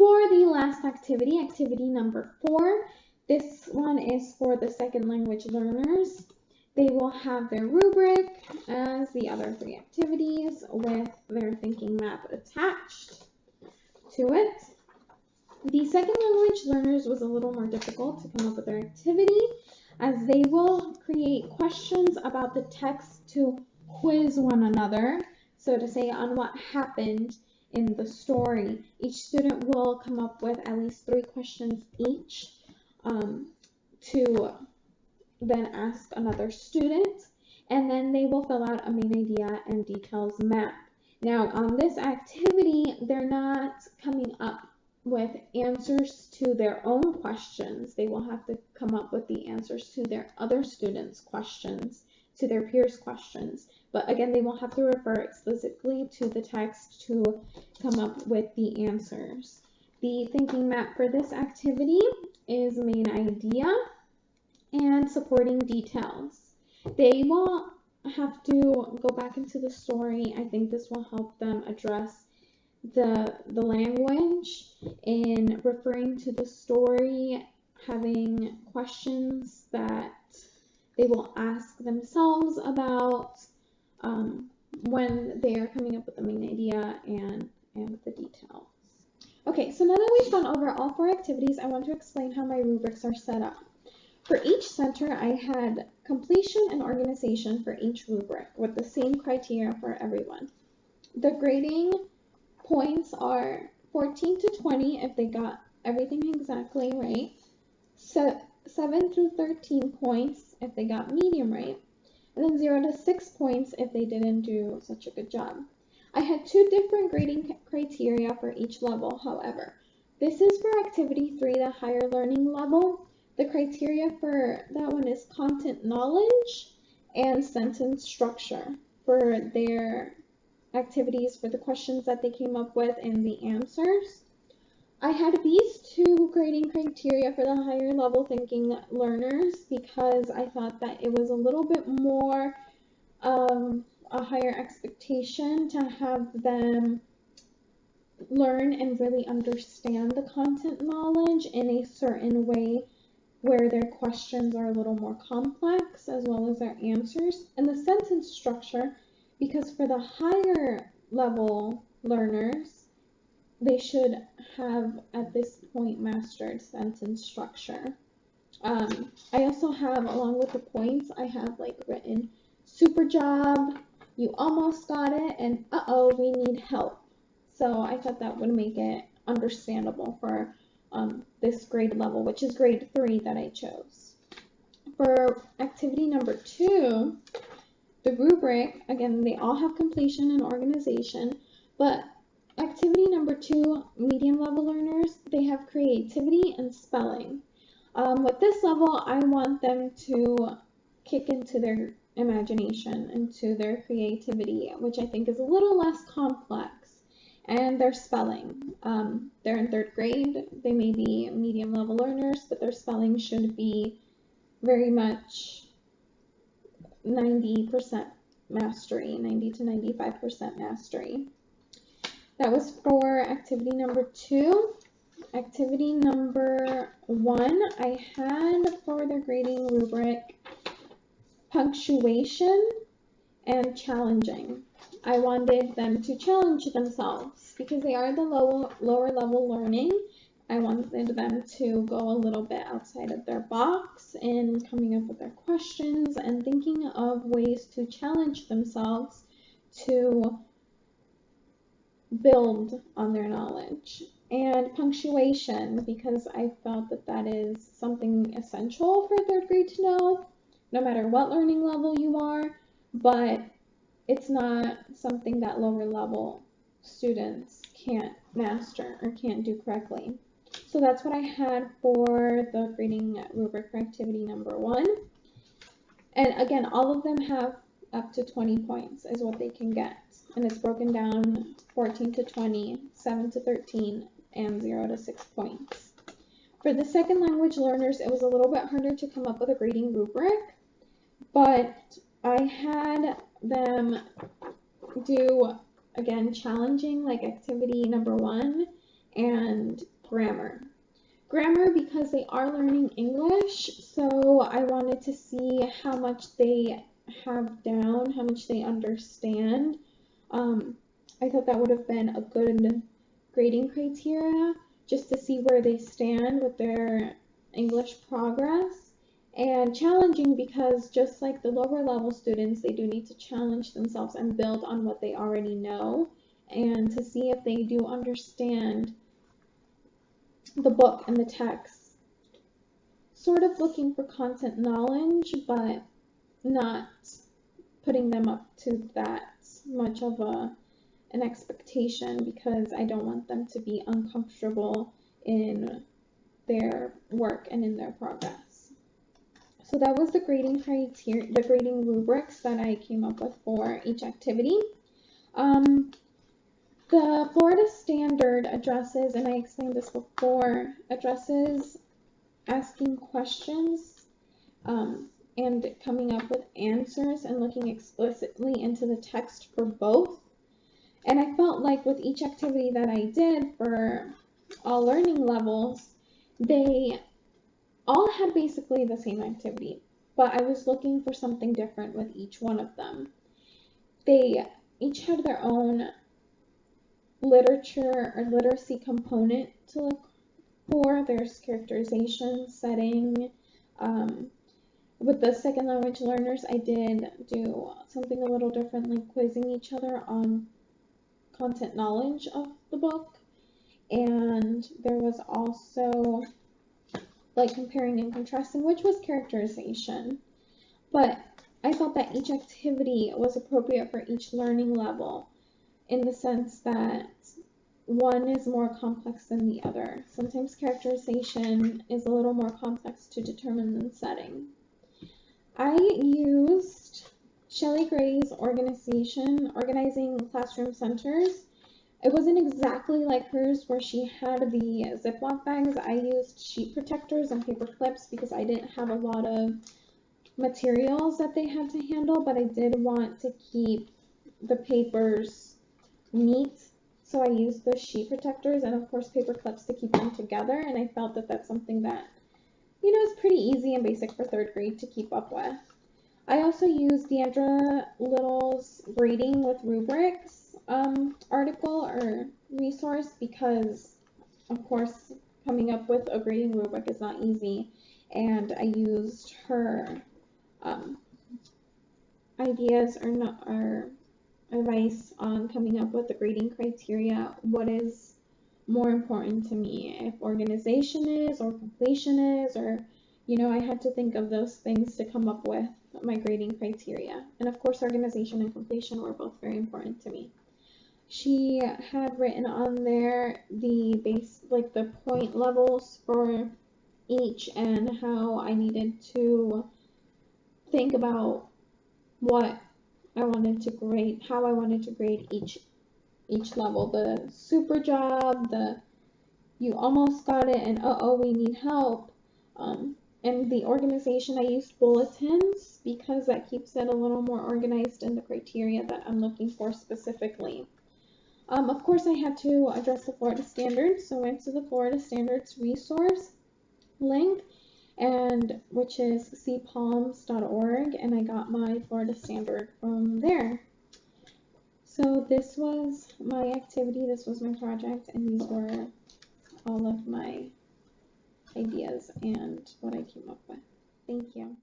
For the last activity, activity number 4, this one is for the second language learners. They will have their rubric as the other 3 activities with their thinking map attached to it. The second language learners was a little more difficult to come up with their activity, as they will create questions about the text to quiz one another, so to say, on what happened in the story. Each student will come up with at least 3 questions each to then ask another student, and then they will fill out a main idea and details map. Now, on this activity, they're not coming up with answers to their own questions. They will have to come up with the answers to their other students' questions, to their peers' questions. But again, they will have to refer explicitly to the text to come up with the answers. The thinking map for this activity is main idea and supporting details. They will have to go back into the story. I think this will help them address the language in referring to the story, having questions that they will ask themselves about when they are coming up with the main idea and the details. Okay, so now that we've gone over all 4 activities, I want to explain how my rubrics are set up. For each center, I had completion and organization for each rubric with the same criteria for everyone. The grading points are 14 to 20 if they got everything exactly right, 7 through 13 points if they got medium right, and then 0 to 6 points if they didn't do such a good job. I had 2 different grading criteria for each level, however. This is for activity 3, the higher learning level. The criteria for that one is content knowledge and sentence structure for their activities, for the questions that they came up with and the answers. I had these 2 grading criteria for the higher level thinking learners because I thought that it was a little bit more a higher expectation to have them learn and really understand the content knowledge in a certain way where their questions are a little more complex as well as their answers. And the sentence structure, because for the higher level learners, they should have at this point mastered sentence structure. I also have, along with the points, I have like written super job, you almost got it, and uh-oh, we need help. So I thought that would make it understandable for this grade level, which is grade 3 that I chose. For activity number 2, the rubric, again, they all have completion and organization, but activity number 2, medium level learners, they have creativity and spelling. With this level, I want them to kick into their imagination, into their creativity, which I think is a little less complex. And their spelling. They're in 3rd grade. They may be medium level learners, but their spelling should be very much 90% mastery, 90 to 95% mastery. That was for activity number 2. Activity number 1, I had for the grading rubric punctuation and challenging. I wanted them to challenge themselves because they are the lower level learning. I wanted them to go a little bit outside of their box in coming up with their questions and thinking of ways to challenge themselves to build on their knowledge. And punctuation, because I felt that that is something essential for 3rd grade to know, no matter what learning level you are, but it's not something that lower level students can't master or can't do correctly. So that's what I had for the grading rubric for activity number 1. And again, all of them have up to 20 points is what they can get. And it's broken down 14 to 20, 7 to 13, and 0 to 6 points. For the second language learners, it was a little bit harder to come up with a grading rubric, but I had them do, again, challenging like activity number 1 and grammar. Grammar because they are learning English, so I wanted to see how much they have down, how much they understand. I thought that would have been a good grading criteria, just to see where they stand with their English progress. And challenging because just like the lower level students, they do need to challenge themselves and build on what they already know, and to see if they do understand the book and the text. Sort of looking for content knowledge, but not putting them up to that much of an expectation, because I don't want them to be uncomfortable in their work and in their progress. So that was the grading criteria, the grading rubrics that I came up with for each activity. The Florida Standard addresses, and I explained this before, addresses asking questions and coming up with answers and looking explicitly into the text for both. And I felt like with each activity that I did for all learning levels, they all had basically the same activity, but I was looking for something different with each one of them. They each had their own literature or literacy component to look for. There's characterization, setting. With the second language learners, I did do something a little different, like quizzing each other on content knowledge of the book. And there was also like comparing and contrasting, which was characterization. But I thought that each activity was appropriate for each learning level, in the sense that one is more complex than the other. Sometimes characterization is a little more complex to determine than setting. I used Shelley Gray's Organizing Classroom Centers. It wasn't exactly like hers where she had the Ziploc bags. I used sheet protectors and paper clips because I didn't have a lot of materials that they had to handle, but I did want to keep the papers neat. So I used those sheet protectors and of course paper clips to keep them together, and I felt that that's something that, you know, is pretty easy and basic for 3rd grade to keep up with. I also used Deandra Little's Grading with Rubrics article or resource, because of course coming up with a grading rubric is not easy, and I used her ideas or advice on coming up with the grading criteria. What is more important to me, if organization is or completion is, or, you know, I had to think of those things to come up with my grading criteria. And of course organization and completion were both very important to me. She had written on there the the point levels for each, and how I needed to think about what I wanted to grade, how I wanted to grade each level. The super job, the you almost got it, and uh-oh, we need help. And the organization, I used bulletins because that keeps it a little more organized in the criteria that I'm looking for specifically. Of course, I had to address the Florida Standards, so I went to the Florida Standards resource link, and which is cpalms.org, and I got my Florida Standard from there. So this was my activity, this was my project, and these were all of my ideas and what I came up with. Thank you.